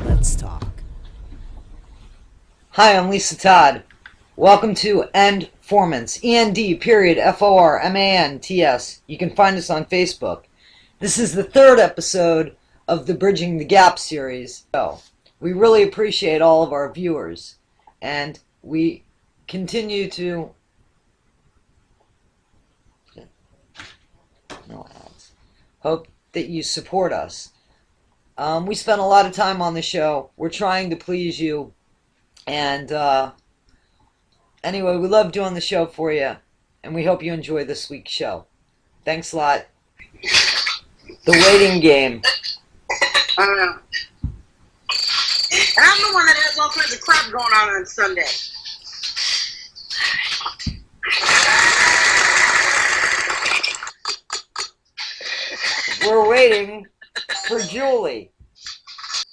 Let's talk. Hi, I'm Lisa Todd. Welcome to end.formants. END.formants. You can find us on Facebook. This is the third episode of the Bridging the Gap series. So, we really appreciate all of our viewers, and we continue to hope that you support us. We spent a lot of time on the show. We're trying to please you, and anyway, we love doing the show for you, and we hope you enjoy this week's show. Thanks a lot. The waiting game. I don't know. And I'm the one that has all kinds of crap going on Sunday. We're waiting for Julie.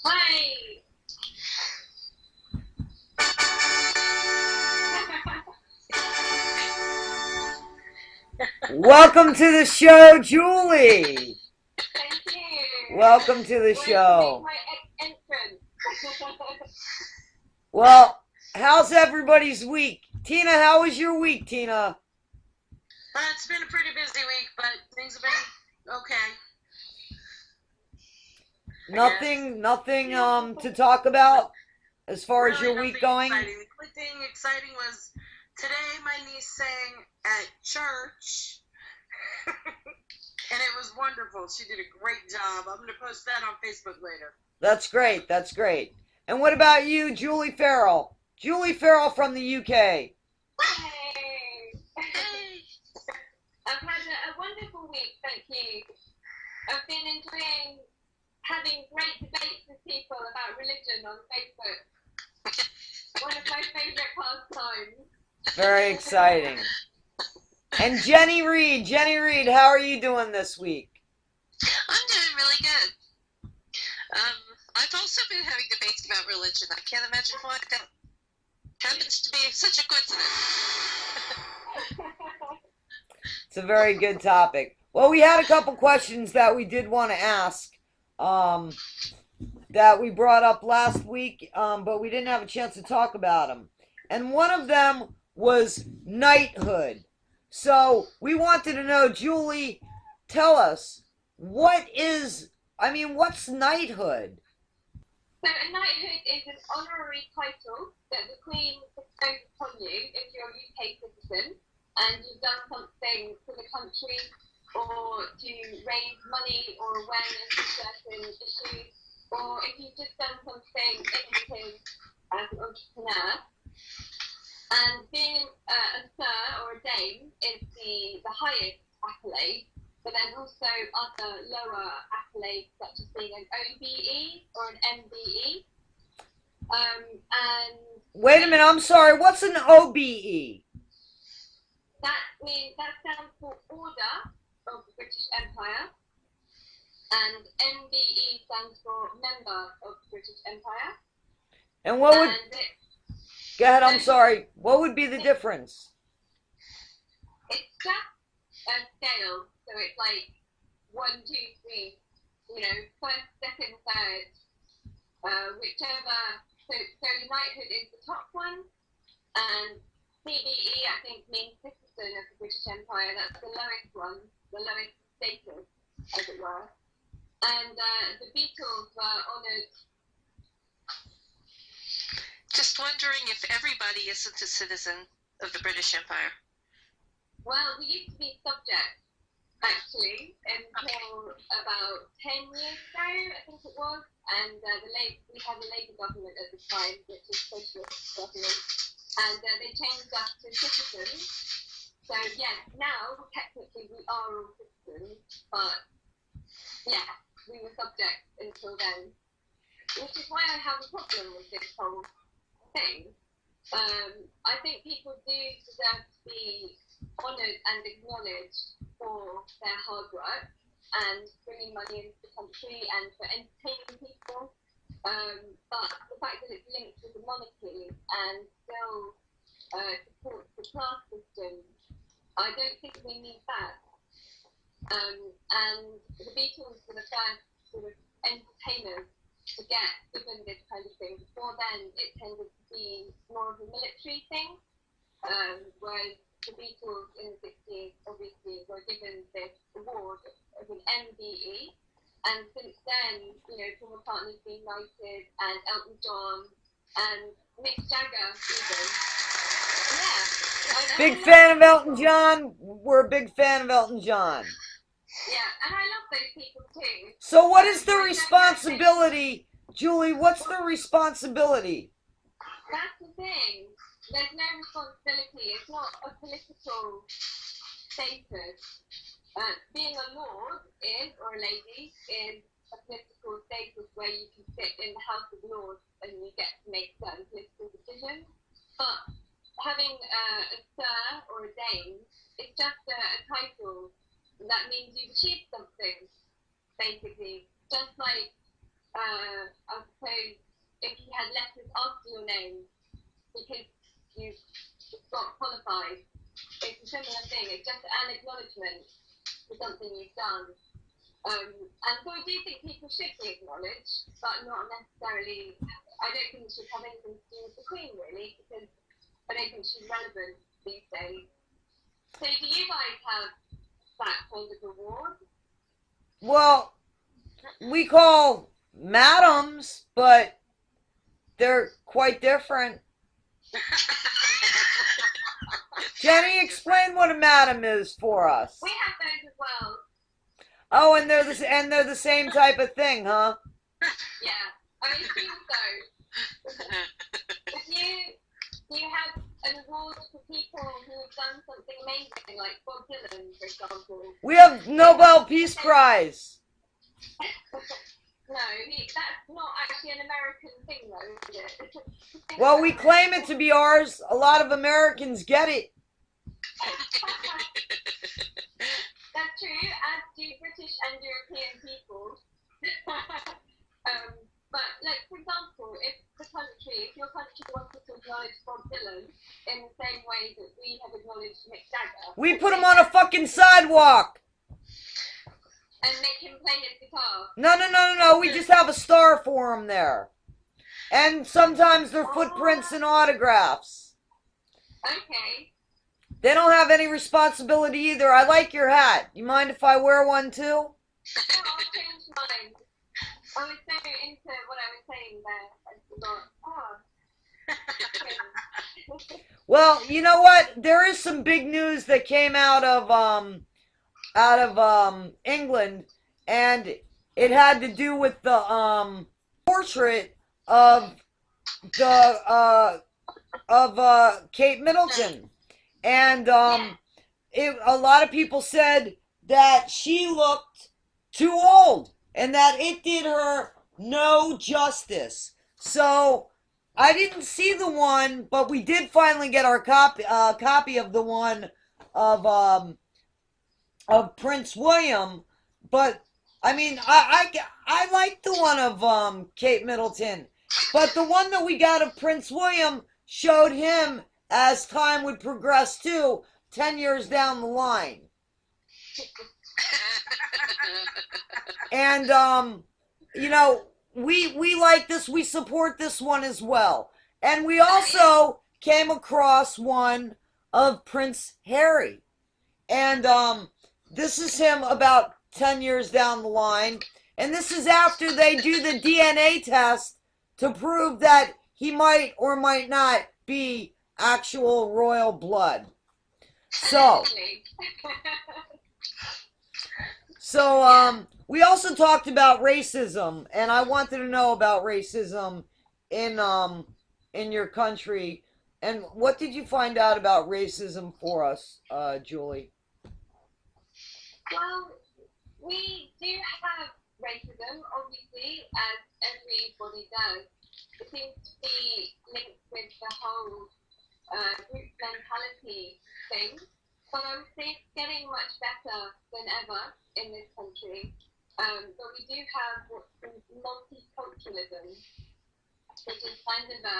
Hi. Welcome to the show, Julie. Thank you. Welcome to the show. My entrance. Well, how's everybody's week? Tina, how was your week, Tina? It's been a pretty busy week, but things have been okay. Nothing to talk about as far as your week going? Exciting. The only thing exciting was today my niece sang at church, and it was wonderful. She did a great job. I'm going to post that on Facebook later. That's great. That's great. And what about you, Julie Farrell? Julie Farrell from the UK. Hey. I've had a wonderful week, thank you. I've been enjoying having great debates with people about religion on Facebook. One of my favourite pastimes. Very exciting. And Jenny Reed, how are you doing this week? I'm doing really good. I've also been having debates about religion. I can't imagine why that happens to be such a coincidence. It's a very good topic. Well, we had a couple questions that we did want to ask that we brought up last week, but we didn't have a chance to talk about them. And one of them was knighthood. So we wanted to know, Julie, tell us, what's knighthood? So a knighthood is an honorary title that the Queen bestows upon you if you're a UK citizen and you've done something for the country or to raise money or awareness of certain issues, or if you've just done something innovative as an entrepreneur. And being a sir or a dame is the highest accolade, but there's also other lower accolades such as being an OBE or an MBE. And wait a minute, I'm sorry. What's an OBE? That stands for Order of the British Empire, and MBE stands for Member of the British Empire. And what would... Go ahead, I'm sorry. What would be the difference? It's just a scale, so it's like 1, 2, 3, first, second, third, whichever. So knighthood is the top one, and CBE I think means citizen of the British Empire. That's the lowest one, the lowest status, as it were. And the Beatles were honoured. Just wondering if everybody isn't a citizen of the British Empire. Well, we used to be subjects, actually, until about 10 years ago, I think it was. And we had a Labour government at the time, which is socialist government. And they changed us to citizens. So, yes, now, technically, we are all citizens. But, yeah, we were subjects until then. Which is why I have a problem with this whole thing. I think people do deserve to be honoured and acknowledged for their hard work and bringing money into the country and for entertaining people. But the fact that it's linked with the monarchy and still supports the class system, I don't think we need that. And the Beatles were the first sort of entertainers to get given this kind of thing. Before then, it tended to be more of a military thing, whereas the Beatles in the 60s obviously were given this award of an MBE. And since then, you know, Paul McCartney's been knighted, and Elton John, and Mick Jagger even. Yeah. Big fan of Elton John. We're a big fan of Elton John. Yeah, and I love those people too. So what is the responsibility, Julie? What's the responsibility? That's the thing. There's no responsibility. It's not a political status. Being a lord is, or a lady, is a political status where you can sit in the House of Lords and you get to make certain political decisions. But having a sir or a dame is just a title that means you've achieved something, basically. Just like, I suppose, if you had letters after your name because you've got qualified, it's a similar thing. It's just an acknowledgement for something you've done. And so I do think people should be acknowledged, but not necessarily, I don't think it should have anything to do with the Queen, really, because I don't think she's relevant these days. So do you guys have that kind of award? Well, we call madams, but they're quite different. Jenny, explain what a madam is for us. We have those as well. Oh, and they're the same type of thing, huh? Yeah, I assume so. Do you have an award for people who have done something amazing, like Bob Dylan, for example? We have Nobel Peace Prize. No, that's not actually an American thing, though, is it? Well, we claim it to be ours. A lot of Americans get it. That's true, as do British and European people. But, like, for example, if your country wanted to acknowledge Bob Dylan in the same way that we have acknowledged Mick Jagger, We put him on a fucking sidewalk. and make him play his guitar. No. We just have a star for him there. And sometimes they're footprints and autographs. Okay. They don't have any responsibility either. I like your hat. You mind if I wear one too? No, I'll change mine. I was so into what I was saying there, I forgot. Oh. Well, you know what? There is some big news that came out of England, and it had to do with the portrait of Kate Middleton, and a lot of people said that she looked too old and that it did her no justice. So I didn't see the one, but we did finally get our copy of the one of Prince William. But I mean, I like the one of Kate Middleton, but the one that we got of Prince William showed him as time would progress too, 10 years down the line. And you know, we like this, we support this one as well. And we also came across one of Prince Harry. And this is him about 10 years down the line. And this is after they do the DNA test to prove that he might or might not be actual royal blood. So we also talked about racism, and I wanted to know about racism in your country. And what did you find out about racism for us, Julie? Well, we do have racism, obviously, as everybody does. It seems to be linked with the whole group mentality thing. But I would say it's getting much better than ever in this country. But we do have what's called multiculturalism, which is kind of a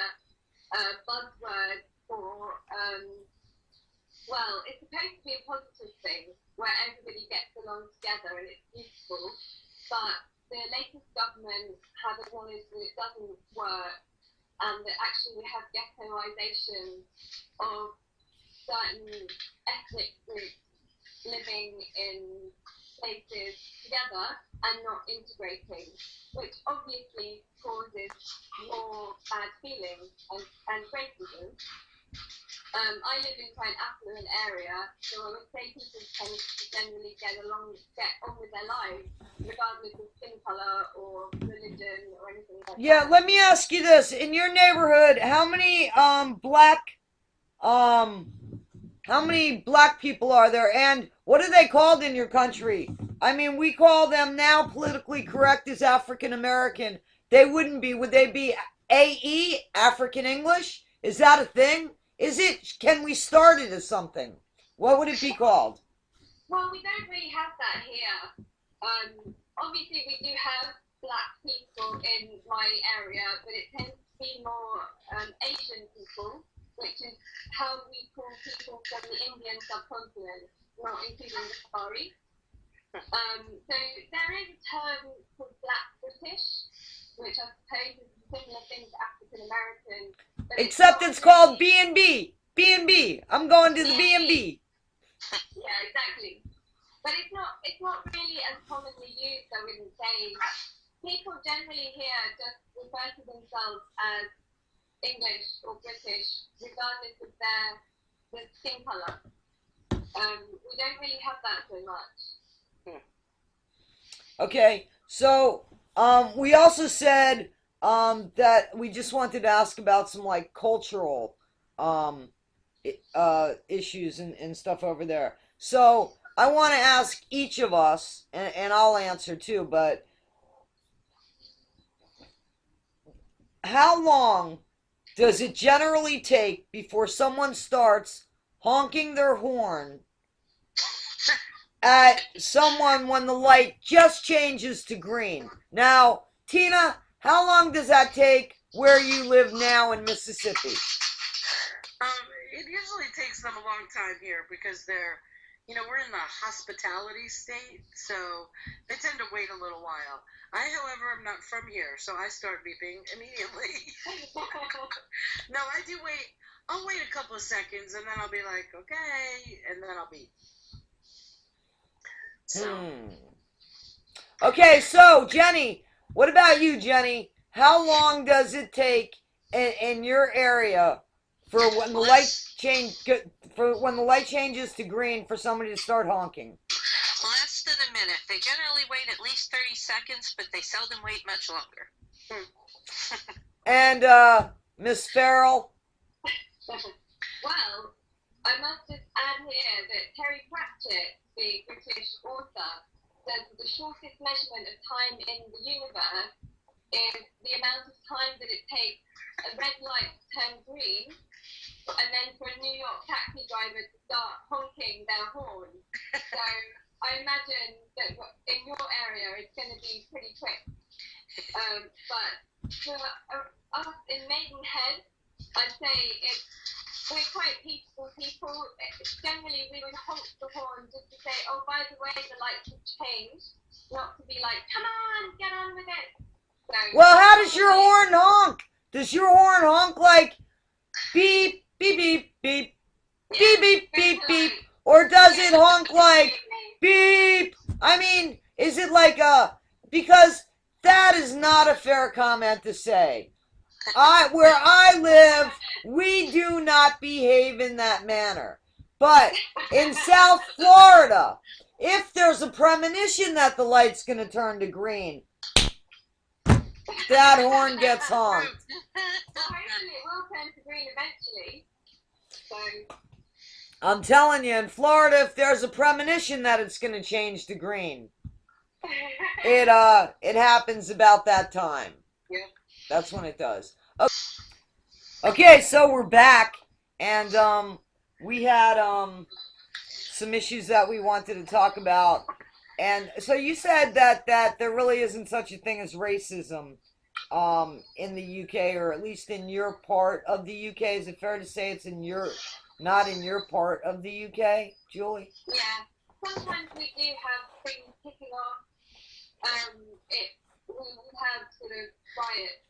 buzzword for, well, it's supposed to be a positive thing where everybody gets along together and it's beautiful. But the latest government have acknowledged that it doesn't work, and that actually we have ghettoization of certain ethnic groups living in places together and not integrating, which obviously causes more bad feelings and racism. I live in quite an affluent area, so I would say people tend to generally get on with their lives, regardless of skin color or religion or anything like that. Yeah, let me ask you this. In your neighborhood, how many black people are there, and what are they called in your country? I mean, we call them now politically correct as African American. They wouldn't be. Would they be AE, African English? Is that a thing? Is it? Can we start it as something? What would it be called? Well, we don't really have that here. Obviously, we do have black people in my area, but it tends to be more Asian people, which is how we call people from the Indian subcontinent, not including the Far East. So there is a term called Black British, which I suppose is a similar thing to African American. Except it's called B&B. B&B. I'm going to the B&B. Yeah, exactly. But it's not really as commonly used, I wouldn't say. People generally here just refer to themselves as English or British, regardless of their skin color. We don't really have that so much. Okay, so we also said that we just wanted to ask about some like cultural issues and stuff over there. So I want to ask each of us, and I'll answer too, but how long does it generally take before someone starts honking their horn at someone when the light just changes to green? Now, Tina, how long does that take where you live now in Mississippi? It usually takes them a long time here because we're in the hospitality state, so they tend to wait a little while. I, however, am not from here, so I start beeping immediately. No, I do wait. I'll wait a couple of seconds, and then I'll be like, okay, and then I'll beep. So. Okay, so Jenny, what about you, Jenny? How long does it take in your area for when the light changes to green for somebody to start honking? Less than a minute. They generally wait at least 30 seconds, but they seldom wait much longer. And Miss Farrell? Well, I must just add here that Terry Pratchett, the British author, says that the shortest measurement of time in the universe is the amount of time that it takes a red light to turn green, and then for a New York taxi driver to start honking their horn. So I imagine that in your area it's going to be pretty quick. But for us in Maidenhead, I'd say we're quite peaceful people. Generally, we would honk the horn just to say, oh, by the way, the lights have changed. Not to be like, come on, get on with it. So, well, how does your horn honk? Does your horn honk like beep, beep, beep, beep, beep, beep, beep, beep? Or does it honk like beep? I mean, is it like because that is not a fair comment to say. Where I live, we do not behave in that manner. But in South Florida, if there's a premonition that the light's going to turn to green, that horn gets honked. Hopefully it will turn to green eventually. So. I'm telling you, in Florida, if there's a premonition that it's going to change to green, it happens about that time. Yeah. That's when it does. Okay, so we're back, and we had some issues that we wanted to talk about. And so you said that there really isn't such a thing as racism in the UK, or at least in your part of the UK. Is it fair to say it's not in your part of the UK, Julie? Yeah. Sometimes we do have things kicking off We would have sort of riots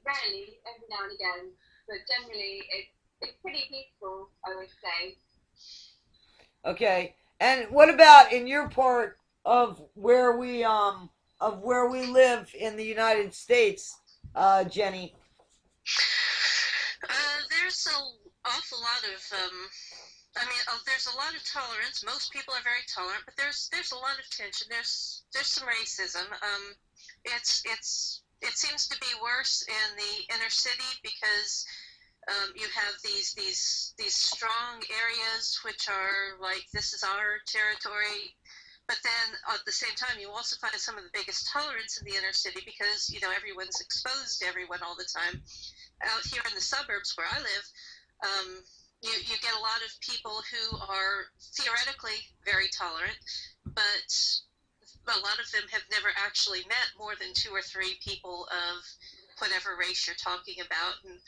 rarely, every now and again, but generally it's pretty peaceful, I would say. Okay. And what about in your part of where we live in the United States, Jenny? There's an awful lot of there's a lot of tolerance. Most people are very tolerant, but there's a lot of tension. There's some racism. It seems to be worse in the inner city because you have these strong areas which are like, this is our territory. But then at the same time, you also find some of the biggest tolerance in the inner city because, everyone's exposed to everyone all the time. Out here in the suburbs where I live, you get a lot of people who are theoretically very tolerant, but a lot of them have never actually met more than 2 or 3 people of whatever race you're talking about. And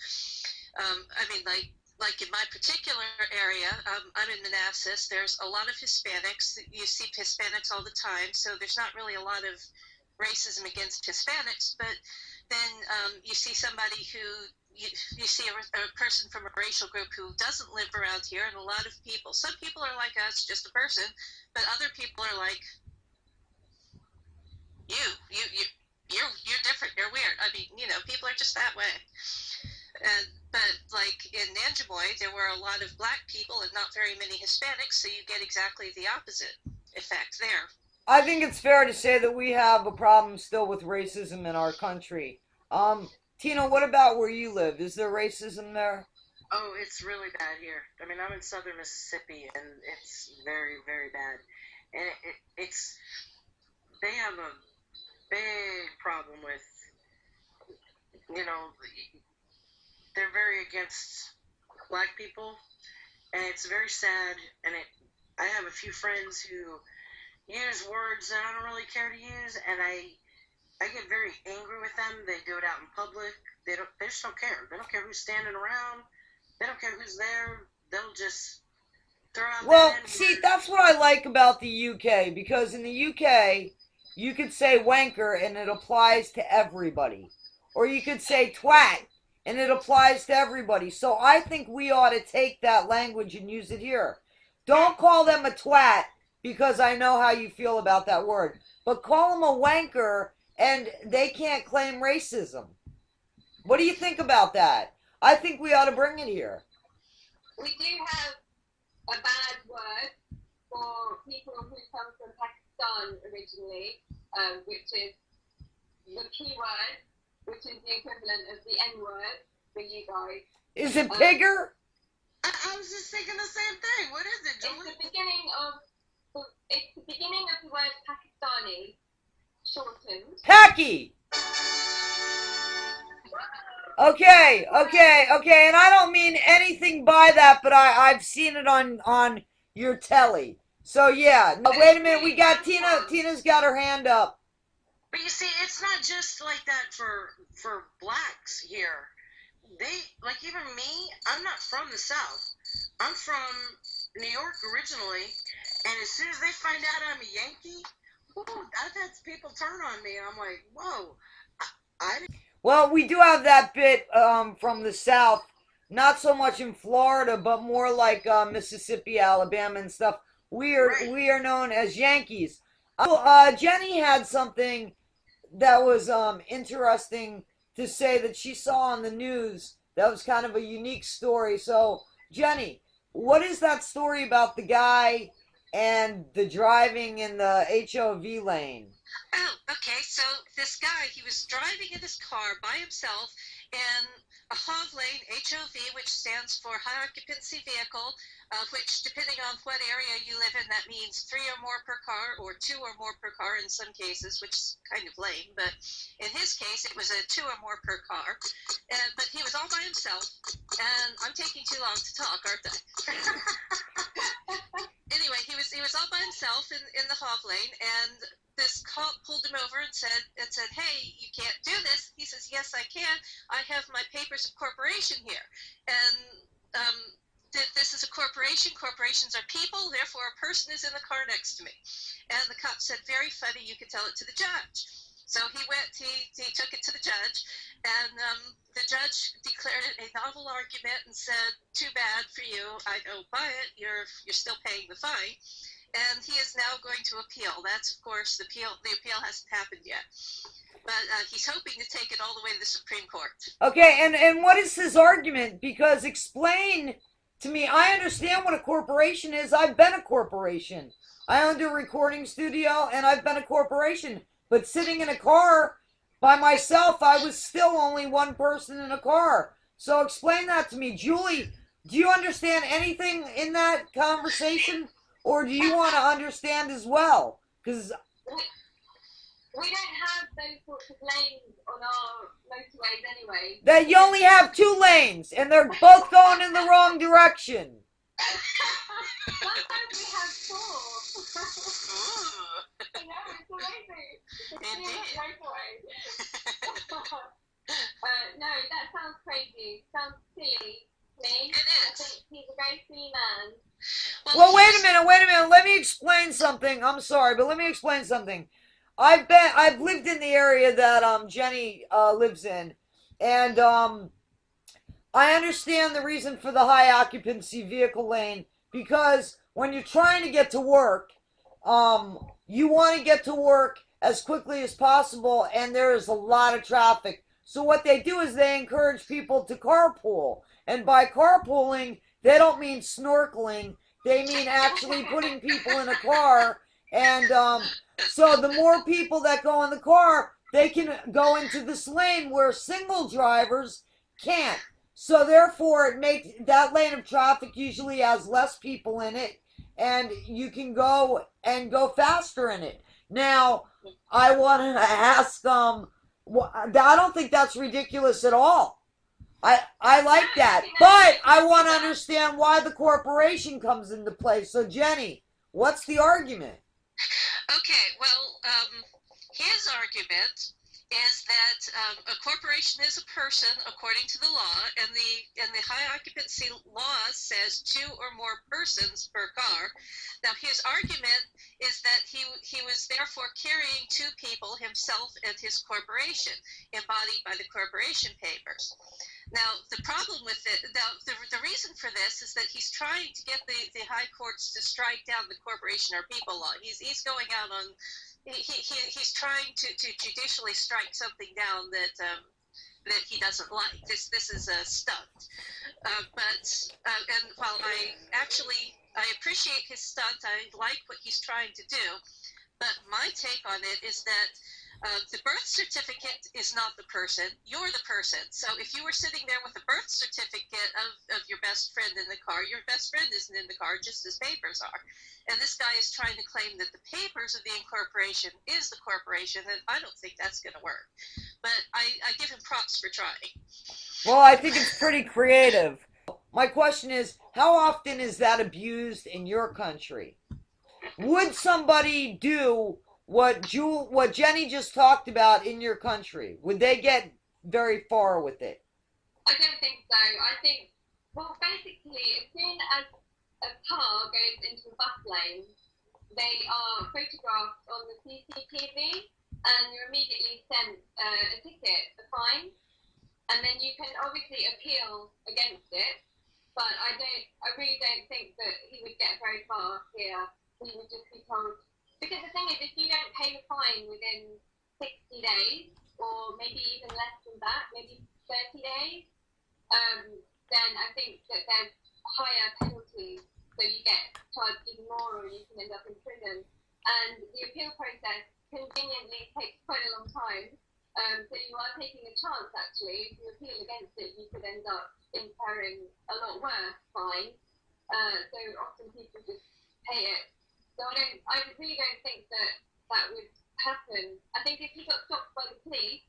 like in my particular area, I'm in Manassas. There's a lot of Hispanics. You see Hispanics all the time, so there's not really a lot of racism against Hispanics. But then you see somebody who you see a person from a racial group who doesn't live around here, and a lot of people. Some people are like us, just a person, but other people are like, you're different. You're weird. People are just that way. But like in Nanjamoy, there were a lot of black people and not very many Hispanics, so you get exactly the opposite effect there. I think it's fair to say that we have a problem still with racism in our country. Tina, what about where you live? Is there racism there? Oh, it's really bad here. I'm in southern Mississippi, and it's very, very bad. And they have a big problem with, they're very against black people, and it's very sad. And I have a few friends who use words that I don't really care to use, and I get very angry with them. They do it out in public. They just don't care. They don't care who's standing around. They don't care who's there. They'll just throw out. Well, see, that's what I like about the UK, because in the UK, you could say wanker and it applies to everybody. Or you could say twat and it applies to everybody. So I think we ought to take that language and use it here. Don't call them a twat, because I know how you feel about that word. But call them a wanker and they can't claim racism. What do you think about that? I think we ought to bring it here. We do have a bad word for people who come from Pakistan originally, which is the P word, which is the equivalent of the N word for you guys. Is it pigger? I was just thinking the same thing. What is it, Julie? It's the beginning of the word Pakistani, shortened. Packy! Okay, and I don't mean anything by that, but I've seen it on your telly. So yeah, now, wait a minute, we got Tina. Tina's got her hand up. But you see, it's not just like that for blacks here. They, like, even me, I'm not from the South. I'm from New York originally, and as soon as they find out I'm a Yankee, I've had people turn on me. I'm like, whoa, I didn't. Well, we do have that bit from the South, not so much in Florida, but more like Mississippi, Alabama, and stuff. We are known as Yankees. Jenny had something that was interesting to say that she saw on the news. That was kind of a unique story. So, Jenny, what is that story about the guy and the driving in the HOV lane? Oh, okay. So this guy, he was driving in his car by himself in a HOV lane, HOV, which stands for high occupancy vehicle, which depending on what area you live in, that means 3 or more per car, or 2 or more per car in some cases, which is kind of lame. But in his case, it was a 2 or more per car. But he was all by himself, and I'm taking too long to talk, aren't I? Anyway, he was all by himself in the HOV lane, and this cop pulled him over and said, "Hey, you can't do this." He says, "Yes, I can. I have my papers of corporation here, and this is a corporation. Corporations are people. Therefore, a person is in the car next to me." And the cop said, very funny, you can tell it to the judge. So he took it to the judge, and the judge declared it a novel argument and said, too bad for you, I don't buy it, you're still paying the fine. And he is now going to appeal. That's, of course, the appeal hasn't happened yet. But he's hoping to take it all the way to the Supreme Court. Okay, and what is his argument? Because explain to me, I understand what a corporation is. I've been a corporation. I owned a recording studio, and I've been a corporation. But sitting in a car by myself, I was still only one person in a car. So explain that to me. Julie, do you understand anything in that conversation? Or do you want to understand as well? Because we don't have those sorts of lanes on our motorways anyway. that you only have 2 lanes, and they're both going in the wrong direction. Sometimes we have 4. Ooh. I know, it's amazing. Indeed. No, that sounds crazy. Sounds silly to me. It I is. think he's a very silly man. Well, wait a minute. Let me explain something. I'm sorry, but let me explain something. I've lived in the area that Jenny lives in, and I understand the reason for the high occupancy vehicle lane, because when you're trying to get to work, you want to get to work as quickly as possible, and there is a lot of traffic. So what they do is they encourage people to carpool, and by carpooling, they don't mean snorkeling. They mean actually putting people in a car, and so the more people that go in the car, they can go into this lane where single drivers can't. So therefore, it makes that lane of traffic usually has less people in it, and you can go faster in it. Now, I want to ask, I don't think that's ridiculous at all. I like that, but I want to understand why the corporation comes into play. So, Jenny, what's the argument? Okay, well, his argument is that a corporation is a person according to the law, and the high occupancy law says 2 or more persons per car. Now, his argument is that he was therefore carrying 2 people, himself and his corporation, embodied by the corporation papers. Now, the problem with it, the reason for this is that he's trying to get the high courts to strike down the corporation or people law. He's going out on, he's trying to judicially strike something down that he doesn't like. This is a stunt. And while I appreciate his stunt, I like what he's trying to do, but my take on it is that the birth certificate is not the person, you're the person. So if you were sitting there with a birth certificate of your best friend in the car, your best friend isn't in the car, just his papers are. And this guy is trying to claim that the papers of the incorporation is the corporation, and I don't think that's going to work. But I give him props for trying. Well, I think it's pretty creative. My question is, how often is that abused in your country? Would somebody do what Jenny just talked about in your country? Would they get very far with it? I don't think so. I think, well, basically, as soon as a car goes into a bus lane, they are photographed on the CCTV, and you're immediately sent a ticket, a fine, and then you can obviously appeal against it. But I really don't think that he would get very far here. He would just be told. Because the thing is, if you don't pay the fine within 60 days, or maybe even less than that, maybe 30 days, then I think that there's higher penalties, so you get charged even more, or you can end up in prison. And the appeal process conveniently takes quite a long time, so you are taking a chance, actually. If you appeal against it, you could end up incurring a lot worse fine. So often people just pay it. So I really don't think that would happen. I think if he got stopped by the police,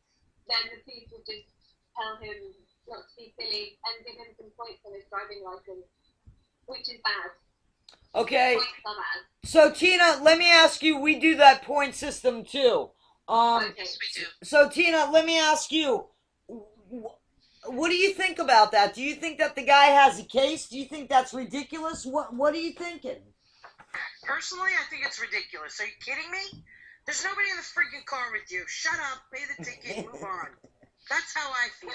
then the police would just tell him not to be silly and give him some points on his driving license, which is bad. Okay. Points are bad. So Tina, let me ask you. We do that point system too. Yes, we do. So Tina, let me ask you. What do you think about that? Do you think that the guy has a case? Do you think that's ridiculous? What are you thinking? Personally, I think it's ridiculous. Are you kidding me? There's nobody in the freaking car with you. Shut up, pay the ticket, move on. That's how I feel.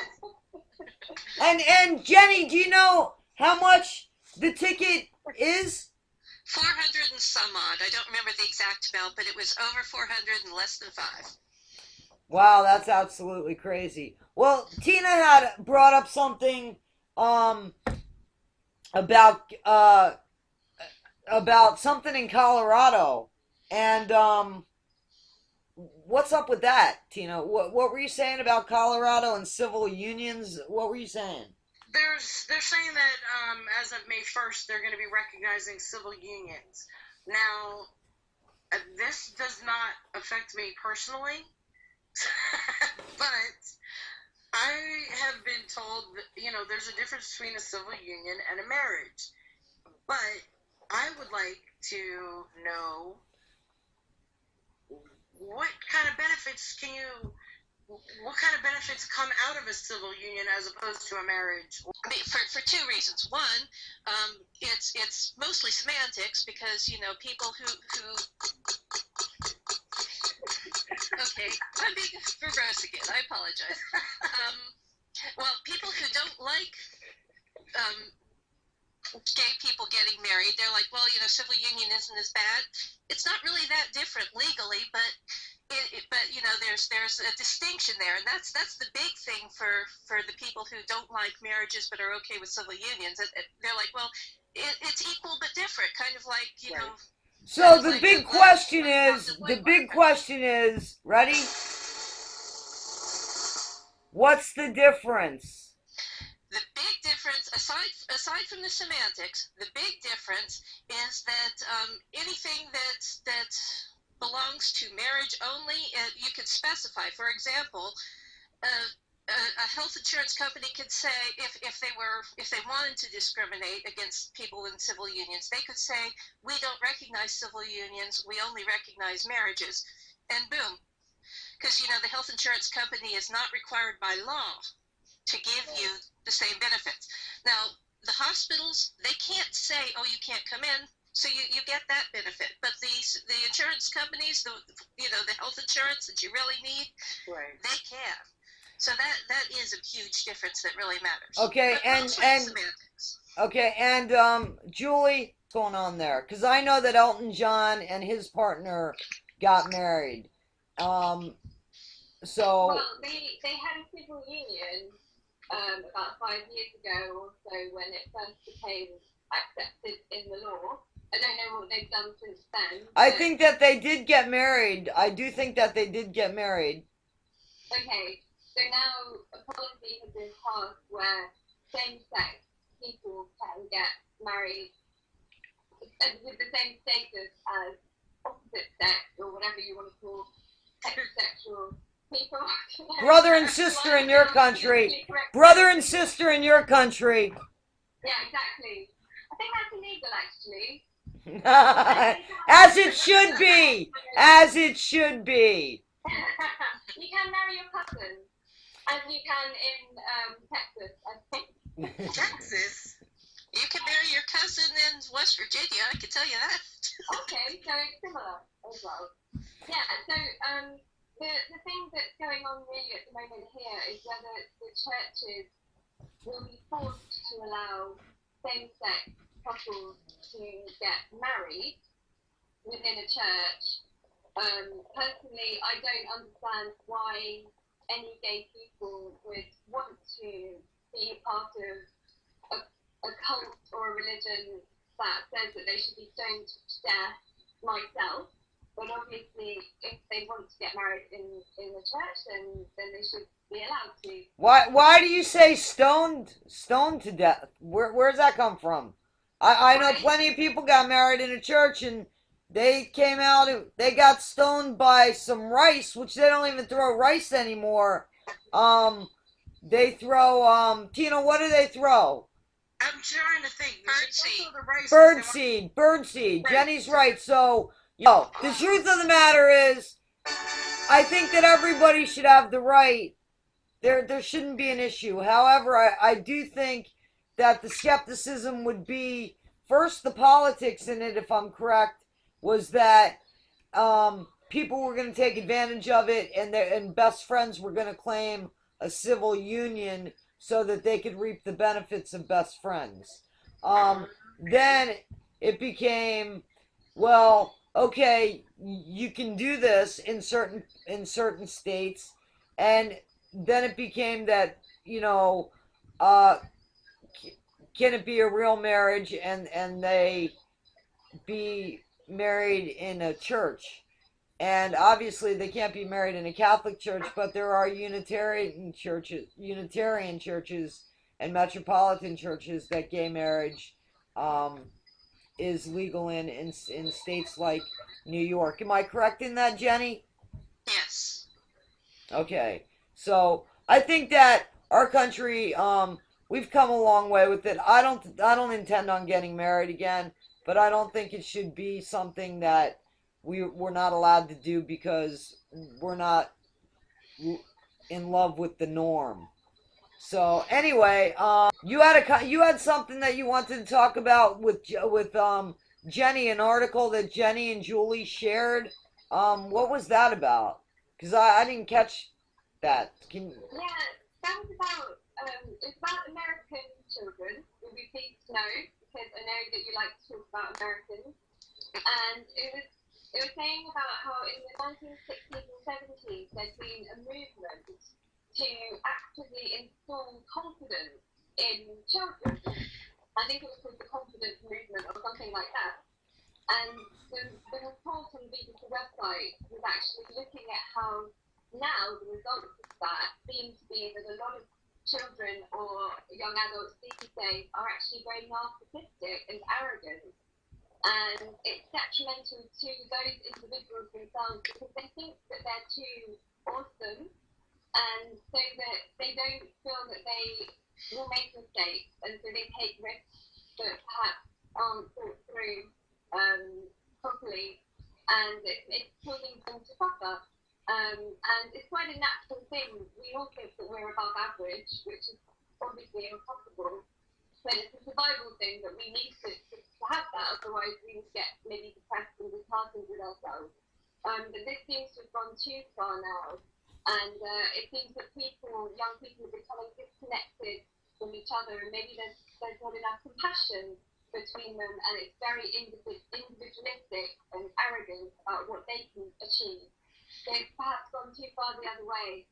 And Jenny, do you know how much the ticket is? 400 and some odd. I don't remember the exact amount, but it was over 400 and less than 5. Wow, that's absolutely crazy. Well, Tina had brought up something about something in Colorado, and what's up with that, Tina? What were you saying about Colorado and civil unions? What were you saying? They're saying that as of May 1st, they're going to be recognizing civil unions. Now, this does not affect me personally, but I have been told that, there's a difference between a civil union and a marriage. But I would like to know what kind of benefits come out of a civil union as opposed to a marriage? I mean, for two reasons. One, it's mostly semantics because people who okay, I'm being verbose again. I apologize. Well, people who don't like gay people getting married, they're like, well, civil union isn't as bad. It's not really that different legally, but there's a distinction there, and that's the big thing for the people who don't like marriages but are okay with civil unions. They're like, well, it's equal but different, kind of like Right. So the big question is, ready? What's the difference? The big difference, aside from the semantics, the big difference is that anything that belongs to marriage only, you could specify. For example, a health insurance company could say if they wanted to discriminate against people in civil unions, they could say, we don't recognize civil unions, we only recognize marriages, and boom, because the health insurance company is not required by law to give you the same benefits. Now, the hospitals, they can't say, oh, you can't come in, so you get that benefit. But the insurance companies, the health insurance that you really need, Right. they can. So that is a huge difference that really matters. Okay, but and semantics. Okay, and Julie, what's going on there? Because I know that Elton John and his partner got married. Well, they had a civil union about 5 years ago or so when it first became accepted in the law. I don't know what they've done since then. I think that they did get married. I do think that they did get married. Okay, so now a policy has been passed where same-sex people can get married with the same status as opposite sex or whatever you want to call heterosexual people. Brother and sister in your country. Brother and sister in your country. Yeah, exactly. I think that's illegal, actually. As it should be. As it should be. You can marry your cousin, as you can in Texas, I think. Texas? You can marry your cousin in West Virginia, I can tell you that. Okay, so it's similar as well. Yeah, so the thing that's going on really at the moment here is whether the churches will be forced to allow same-sex couples to get married within a church. Personally, I don't understand why any gay people would want to be part of a cult or a religion that says that they should be stoned to death myself. But obviously, if they want to get married in the church, then they should be allowed to. Why do you say stoned to death? Where's that come from? I know plenty of people got married in a church and they came out, they got stoned by some rice, which they don't even throw rice anymore. They throw, Tina, what do they throw? I'm trying to think. Birdseed. Birdseed. Right. Jenny's right. So, the truth of the matter is, I think that everybody should have the right. There shouldn't be an issue. However, I do think that the skepticism would be, first, the politics in it, if I'm correct, was that people were going to take advantage of it, and best friends were going to claim a civil union so that they could reap the benefits of best friends. Then it became, well, okay, you can do this in certain states, and then it became that, uh, can it be a real marriage, and they be married in a church? And obviously they can't be married in a Catholic church, but there are Unitarian churches and metropolitan churches that gay marriage um, is legal in states like New York. Am I correct in that, Jenny? Yes. Okay. So I think that our country, we've come a long way with it. I don't intend on getting married again, but I don't think it should be something that we're not allowed to do because we're not in love with the norm. So anyway, you had something that you wanted to talk about with Jenny, an article that Jenny and Julie shared. What was that about? Because I didn't catch that. Yeah, that was about it's about American children. Would be pleased to know because I know that you like to talk about Americans, and it was saying about how in the 1960s and 70s there'd been a movement to actively install confidence in children. I think it was called the confidence movement or something like that. And the report on the BBC website was actually looking at how now the results of that seem to be that a lot of children or young adults these days are actually very narcissistic and arrogant. And it's detrimental to those individuals themselves because they think that they're too awesome, and so that they don't feel that they will make mistakes, and so they take risks that perhaps aren't thought through properly, and it's causing them to suffer. And it's quite a natural thing. We all think that we're above average, which is obviously impossible. But it's a survival thing that we need to have that, otherwise we would get maybe depressed and disheartened with ourselves. But this seems to have gone too far now, and it seems that young people are becoming disconnected from each other, and maybe there's not enough compassion between them, and it's very individualistic and arrogant about what they can achieve. So it's perhaps gone too far the other way.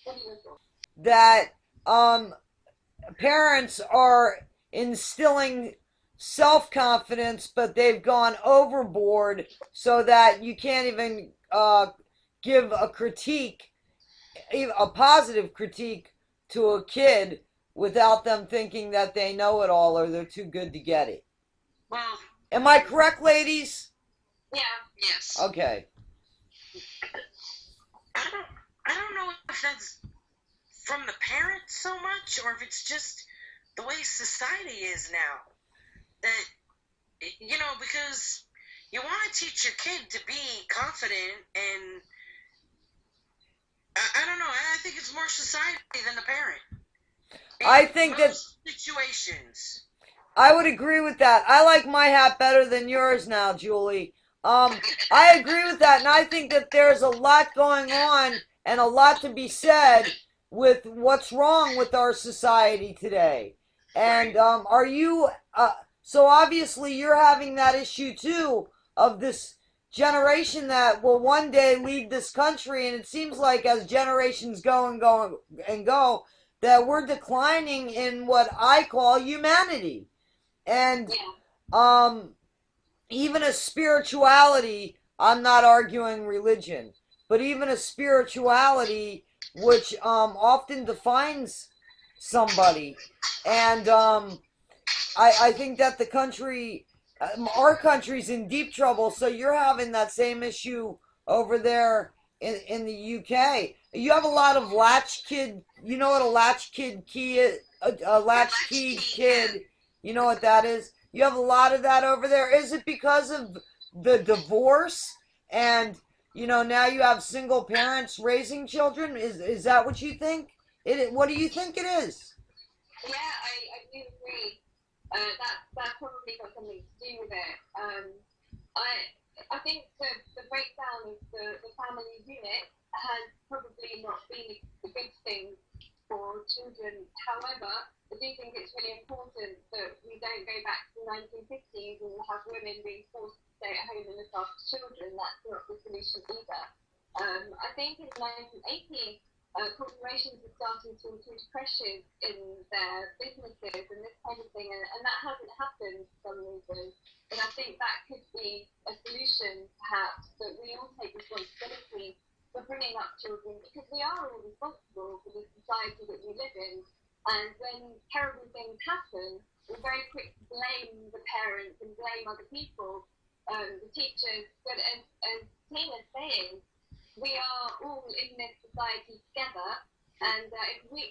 What are your thoughts? That parents are instilling self-confidence, but they've gone overboard so that you can't even give a critique, a positive critique to a kid without them thinking that they know it all or they're too good to get it. Well, am I correct, ladies? Yeah. Yes. Okay. I don't know if that's from the parents so much, or if it's just the way society is now. That, because you want to teach your kid to be confident, and I don't know. I think it's more society than the parent. I think that situations. I would agree with that. I like my hat better than yours now, Julie. I agree with that, and I think that there's a lot going on and a lot to be said with what's wrong with our society today. And are you? So obviously you're having that issue too of this generation that will one day lead this country, and it seems like as generations go, that we're declining in what I call humanity. And even a spirituality, I'm not arguing religion, but even a spirituality which often defines somebody. And I think that the country, our country's in deep trouble, so you're having that same issue over there in the UK. You have a lot of latchkid, you know what a latchkid key is? A latchkey kid, you know what that is? You have a lot of that over there. Is it because of the divorce and now you have single parents raising children? Is that what you think? What do you think it is? Yeah, I do agree. That's probably got something to do with it. I think the breakdown of the family unit has probably not been a good thing for children. However, I do think it's really important that we don't go back to the 1950s and have women being forced to stay at home and look after children. That's not the solution either. I think in the 1980s, corporations are starting to include pressures in their businesses and this kind of thing, and that hasn't happened for some reason. And I think that could be a solution, perhaps, that we all take responsibility for bringing up children, because we are all responsible for the society that we live in. And when terrible things happen, we're very quick to blame the parents and blame other people, the teachers. But as Tina's saying, we are all in this society together, and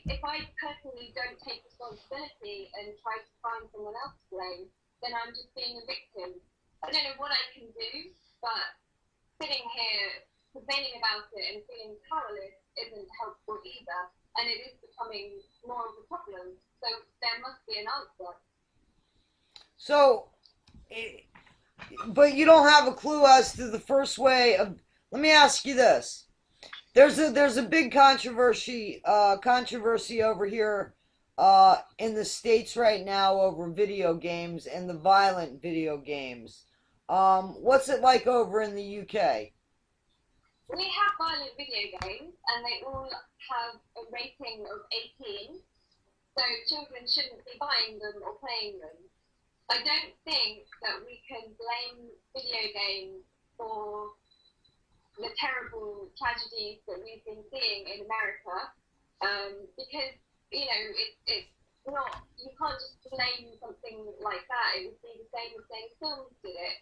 if I personally don't take responsibility and try to find someone else to blame, then I'm just being a victim. I don't know what I can do, but sitting here complaining about it and feeling powerless isn't helpful either, and it is becoming more of a problem. So there must be an answer. So, but you don't have a clue as to the first way of. Let me ask you this: there's a big controversy over here in the States right now over video games and the violent video games. What's it like over in the UK? We have violent video games, and they all have a rating of 18, so children shouldn't be buying them or playing them. I don't think that we can blame video games for the terrible tragedies that we've been seeing in America, because, you know, it's not, you can't just blame something like that. It would be the same as saying films did it.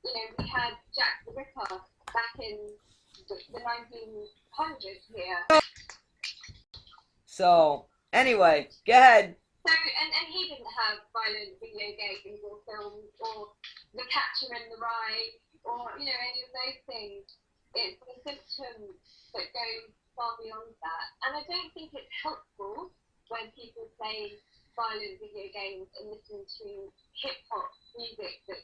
You know, we had Jack the Ripper back in the 1900s here. So, anyway, go ahead. So, and he didn't have violent video games or films or The Catcher in the Rye or, you know, any of those things. It's a symptom that goes far beyond that. And I don't think it's helpful when people play violent video games and listen to hip-hop music that's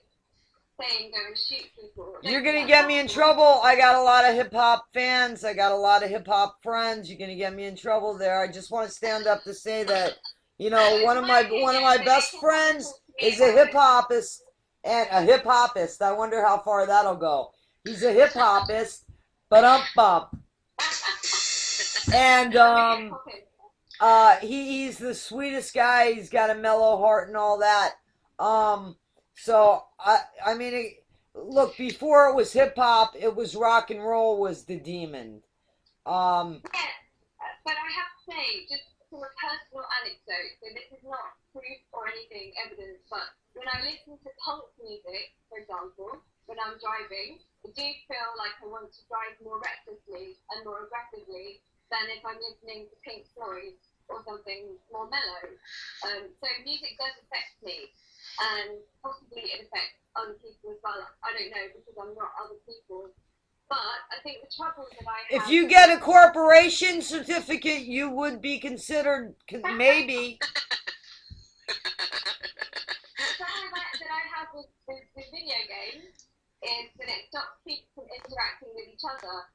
saying go and shoot people. You're going to get me in trouble. I got a lot of hip-hop fans. I got a lot of hip-hop friends. You're going to get me in trouble there. I just want to stand up to say that, you know, one of my best friends is a hip-hopist. And a hip-hopist. I wonder how far that'll go. He's a hip-hopist. But and he's the sweetest guy. He's got a mellow heart and all that. So I mean, look, before it was hip hop, it was rock and roll was the demon. Yeah, but I have to say, just from a personal anecdote, so this is not proof or anything, evidence, but when I listen to punk music, for example, when I'm driving, I do feel like I want to drive more recklessly and more aggressively than if I'm listening to Pink Floyd or something more mellow. So music does affect me, and possibly it affects other people as well. I don't know, because I'm not other people. But I think the trouble that I have... If you get a corporation certificate, you would be considered, maybe... The trouble that I have with video games is that it stops people from interacting with each other.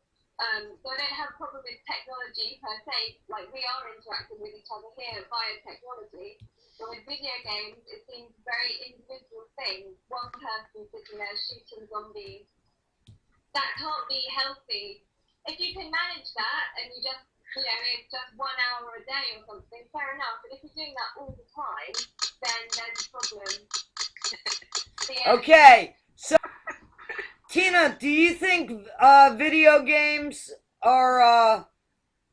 So I don't have a problem with technology per se, like we are interacting with each other here via technology. But with video games, it seems a very individual thing. One person sitting there shooting zombies. That can't be healthy. If you can manage that and you just, you know, it's just 1 hour a day or something, fair enough. But if you're doing that all the time, then there's a problem. So, yeah. Okay, so Tina, do you think video games are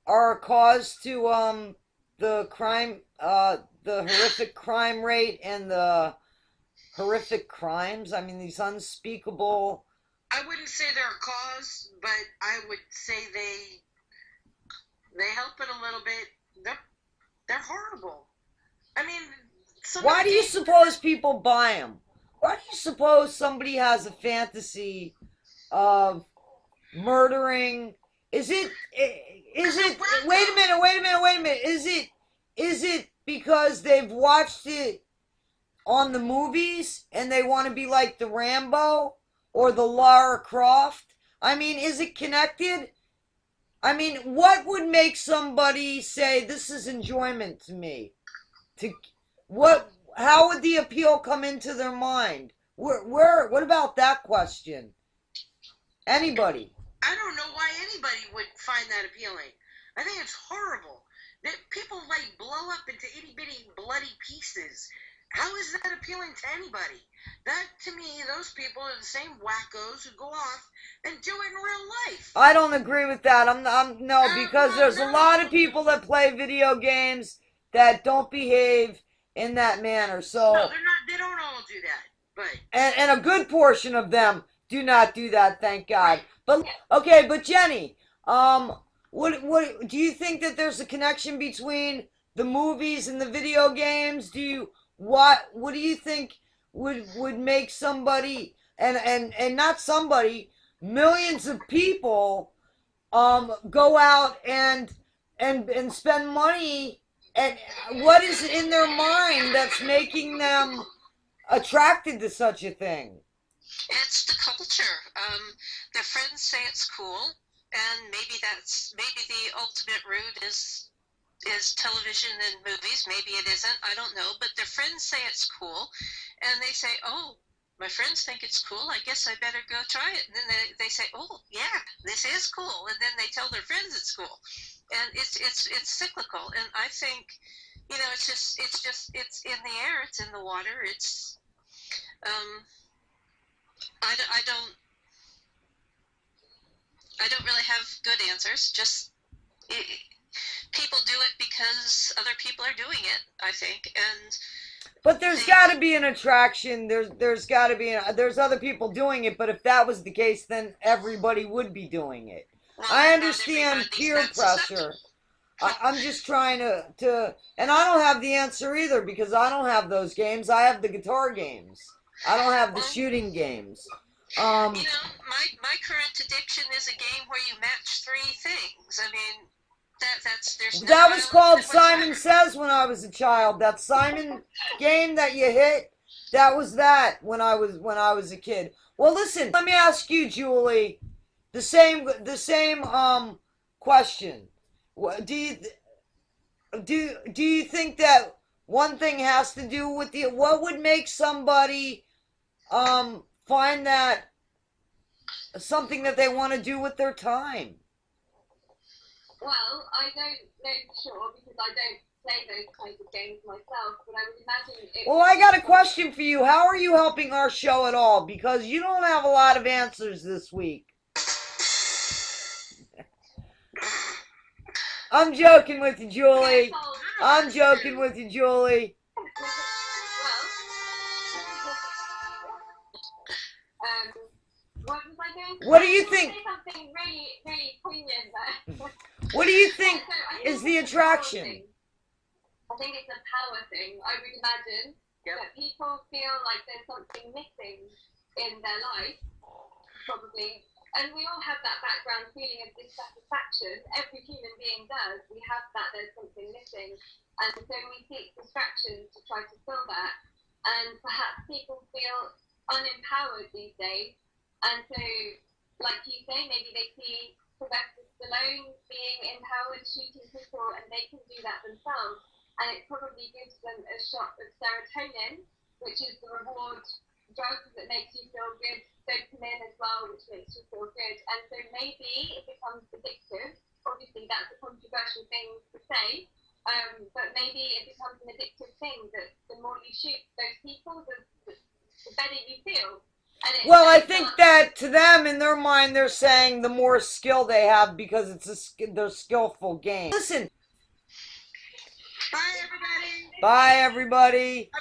a cause to the crime, the horrific crime rate and the horrific crimes? I mean, these unspeakable. I wouldn't say they're a cause, but I would say they help it a little bit. They're horrible. I mean, why do you suppose people buy them? Why do you suppose somebody has a fantasy of murdering? Is it? Wait a minute. Is it because they've watched it on the movies and they want to be like the Rambo? or the Lara Croft? I mean, is it connected? I mean, what would make somebody say this is enjoyment to me? How would the appeal come into their mind? What about that question? Anybody? I don't know why anybody would find that appealing. I think it's horrible that people like blow up into itty bitty bloody pieces. How is that appealing to anybody? That, to me, those people are the same wackos who go off and do it in real life. I don't agree with that. No, because there's a lot of people that play video games that don't behave in that manner. So no, they're not. They don't all do that, but and a good portion of them do not do that. Thank God. But okay, but Jenny, what do you think that there's a connection between the movies and the video games? What do you think would make somebody and not somebody, millions of people go out and spend money, and what is in their mind that's making them attracted to such a thing? It's the culture. Their friends say it's cool, and maybe the ultimate route is television and movies. Maybe it isn't. I don't know. But their friends say it's cool, and they say, "Oh, my friends think it's cool. I guess I better go try it." And then they say, "Oh, yeah, this is cool." And then they tell their friends it's cool, and it's cyclical. And I think, it's in the air. It's in the water. It's I don't really have good answers. Just people do it because other people are doing it, I think, and. But there's got to be an attraction. There's got to be there's other people doing it. But if that was the case, then everybody would be doing it. Well, I understand peer pressure. I'm just trying to, and I don't have the answer either because I don't have those games. I have the guitar games. I don't have the shooting games. My current addiction is a game where you match 3 things. I mean, that was called Simon Says when I was a child. That Simon game that you hit, that was that when I was a kid. Well, listen, let me ask you, Julie, the same question. Do you think that one thing has to do with what would make somebody find that something that they want to do with their time? Well, I don't know for sure because I don't play those kinds of games myself, but I would imagine Well, I got a question for you. How are you helping our show at all? Because you don't have a lot of answers this week. I'm joking with you, Julie. I'm joking with you, Julie. What do you think? Something really, really poignant there. What do you think is the attraction? I think it's a power thing. I would imagine that people feel like there's something missing in their life, probably. And we all have that background feeling of dissatisfaction. Every human being does. We have that there's something missing. And so we seek distractions to try to fill that. And perhaps people feel unempowered these days. And so, like you say, maybe they see Sylvester Stallone being empowered, shooting people, and they can do that themselves. And it probably gives them a shot of serotonin, which is the reward drug that makes you feel good, dopamine as well, which makes you feel good. And so maybe it becomes addictive. Obviously, that's a controversial thing to say, but maybe it becomes an addictive thing that the more you shoot those people, the better you feel. Well, I think that to them, in their mind, they're saying the more skill they have because they're skillful game. Listen. Bye, everybody. Bye, everybody. Bye,